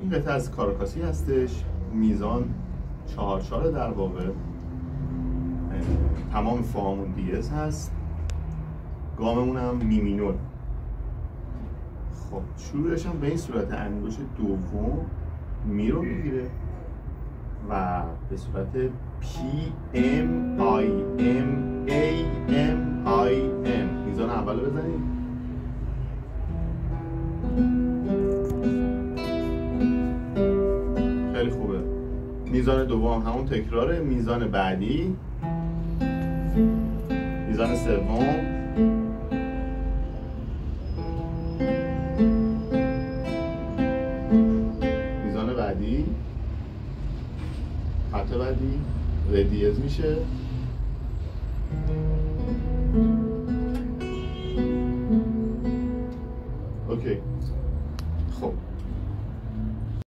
این قطعه از کاراکاسی هستش، میزان 4/4 در واقع، تمام فامون دیز هست، گاممون هم می مینور. خب شروعش هم به این صورت انگشت دوم می رو میگیره و به صورت پی ام آی ام ای ام آی ام. میزان اول رو بزنید. خیلی خوبه. میزان دوم همون تکراره. میزان بعدی، میزان سوم، میزان بعدی، خط بعدی ر دیز میشه. اوکی. خب